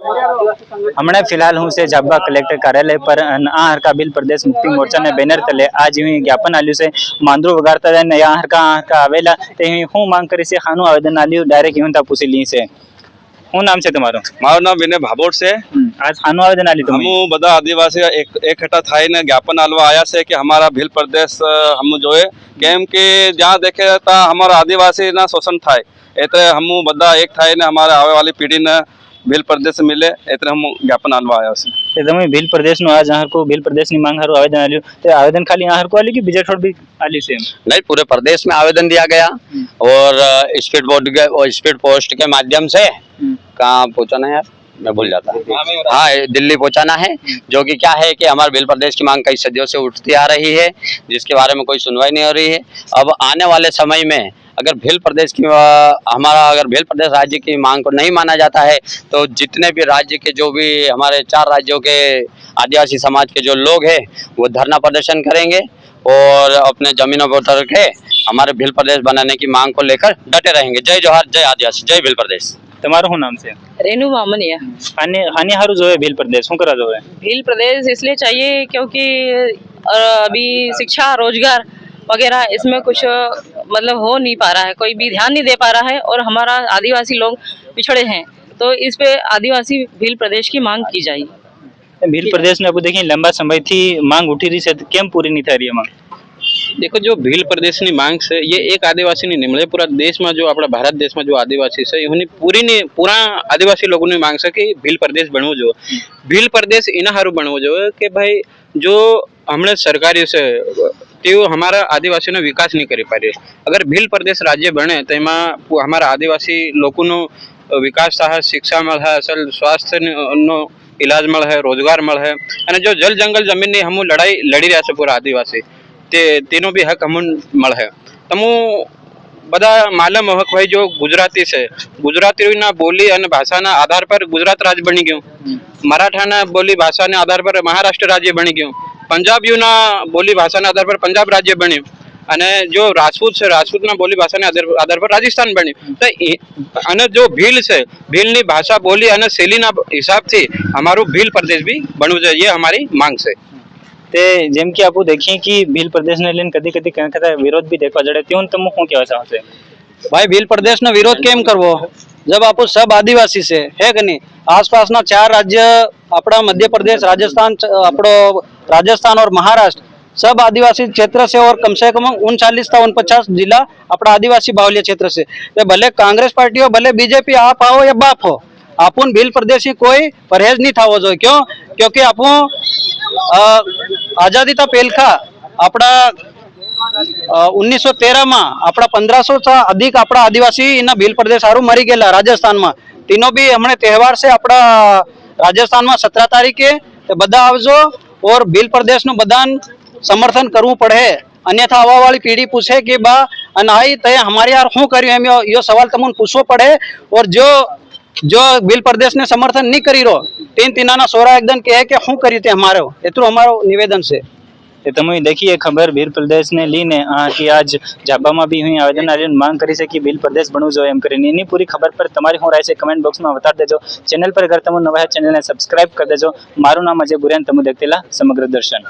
हमने फिलहाल हूँ से जाबा कलेक्टर कार्यालय पर आ हरका बिल प्रदेश मुक्ति मोर्चा ने बैनर तले आज हुई ज्ञापन आल्यू से मांद्रू वगाड़ता है नया हरका आवेला ते हूँ मांग करी से खानु आवेदन आल्यू डायरेक्ट यूं ता पूछी ली से हूँ नाम से तुम्हारो मारो नाम विनय भाभोट से आज खानु आवेदन आली तुम हम बदा आदिवासी एक हटा थाई ने ज्ञापन आलवा आया से कि हमारा भील प्रदेश हम जो है केम के जहाँ देखे ता हमारा आदिवासी ना शोषण थाय एतरे हम बदा एक थाई ने हमारे आवे वाली पीढ़ी ने भील प्रदेश मिले एतरे हम ज्ञापन आलवा आया से તમે ભીલ પ્રદેશ નો આજ આહર કો ભીલ પ્રદેશ ની માંગ હારું आवेदन आल्यू ते आवेदन खाली आहर को आली कि बीजा छोड़ भी आली से नहीं, पूरे प्रदेश में आवेदन दिया गया और स्पीड बोर्ड के और स्पीड पोस्ट के माध्यम से कहाँ पहुँचाना है यार, मैं भूल जाता हाँ दिल्ली पहुँचाना है। जो कि क्या है कि हमारे भील प्रदेश की मांग कई सदियों से उठती आ रही है, जिसके बारे में कोई सुनवाई नहीं हो रही है। अब आने वाले समय में अगर भील प्रदेश की अगर भील प्रदेश राज्य की मांग को नहीं माना जाता है तो जितने भी राज्य के जो भी हमारे 4 राज्यों के आदिवासी समाज के जो लोग हैं वो धरना प्रदर्शन करेंगे और अपने जमीनों पर उतर के हमारे भील प्रदेश बनाने की मांग को लेकर डटे रहेंगे। जय जोहार, जय आदिवासी, जय भील प्रदेश। તમારું શું નામ છે? रेनू मामनिया। हानि हारू जो है भील प्रदेश શું કરા જો है भील प्रदेश इसलिए चाहिए क्योंकि अभी शिक्षा रोजगार वगैरह इसमें कुछ मतलब हो नहीं पा रहा है, कोई भी ध्यान नहीं दे पा रहा है और हमारा आदिवासी लोग पिछड़े हैं, तो इस पे आदिवासी भील प्रदेश की मांग की जाएगी। भील प्रदेश ने अब देखिए लंबा समय थी मांग उठी रही है, केम पूरी नहीं થઈ રહી है मांग? देखो, जो भील प्रदेश ની માંગ છે ये एक आदिवासी ની નિમળે પૂરા દેશમાં जो આપણા ભારત દેશમાં जो आदिवासी છે એની પૂરા આદિવાસી લોકોની માંગ છે કે ભીલ પ્રદેશ બનવું જોઈએ। ભીલ પ્રદેશ એના હારું બનવું જોઈએ કે ભાઈ जो हमने सरकारी से તેઓ हमारा आदिवासी विकास नहीं कर पा रही। अगर भील प्रदेश राज्य बने तो एमा हमारा आदिवासी लोगों विकास था, शिक्षा મળે, असल स्वास्थ्य नो इलाज મળે, रोजगार મળે અને जो जल जंगल जमीन ની हम लड़ाई लड़ी રહ્યા છે पूरा आदिवासी तेनो भी हक हम મળે। तमु બધા मालूम हक भाई जो गुजराती से गुजराती ना बोली और भाषा ना आधार पर गुजरात राज्य बनी गयो, मराठा ना बोली भाषा ने आधार पर महाराष्ट्र राज्य बनी गयो, पंजाबियों ना बोली भाषा ना आधार पर पंजाब राज्य बन्यु અને जो राजपूत છે राजपूत ना बोली भाषा ने आधार पर राजस्थान बन्यु। तो અને जो भील છે भील नी भाषा बोली और शैली ना हिसाब थी हमारू भील प्रदेश भी बनवू જોઈએ, ये हमारी मांग છે। તે જેમ કે આપો देखिए कि भील प्रदेश ने लेन कदी कदी कहता विरोध भी देखवा जड़े त्यों तुम શું કહેવા ચાહો છો? भाई भील प्रदेश नो विरोध केम करवो जब आप सब आदिवासी से है कि नहीं। आसपास ना 4 राज्य अपना मध्य प्रदेश, राजस्थान, अपनो राजस्थान और महाराष्ट्र सब आदिवासी क्षेत्र से और कम से कम 39 था 49 जिला अपना आदिवासी बाहुल्य क्षेत्र से। तो भले कांग्रेस पार्टी हो, भले बीजेपी, आप आओ या बाप हो, अपन भील प्रदेश कोई परहेज नहीं था वो जो। क्यों? क्योंकि आपो आजादी था पेलखा अपना 1913 में अपना 1500 था अधिक अपना आदिवासी इन भील प्रदेश हारू मरी गया राजस्थान में। तीनों भी हमने त्यौहार से अपना राजस्थान में 17 तारीखे बदा आवजो और भील प्रदेश नो बदान समर्थन करवू पड़े, अन्यथा आवा वाली पीढ़ी पूछे कि बा अनाई तय हमारे यार शू कर्यु, यो सवाल तमने पूछवो पड़े। और जो भील प्रदेश ने समर्थन नहीं करी रो तीन सोरा एकदम कहे कि शू करी थे हमारे, इतरो हमारो निवेदन से। તમે देखिए खबर भील प्रदेश ने ली ने कि आज जाबा में भी हुई आवेदन आली मांग करी से कि भील प्रदेश बनवू જોઈએ એમ કરીને એની પૂરી ખબર પર તમારી શું રાય છે કમેન્ટ બોક્સમાં બતાડી દેજો। ચેનલ પર અગર તમે નવા હે ચેનલને સબસ્ક્રાઇબ કરી દેજો। મારું નામ અજય ગુરિયાન, તમે દેખતેલા સમગ્ર દર્શન।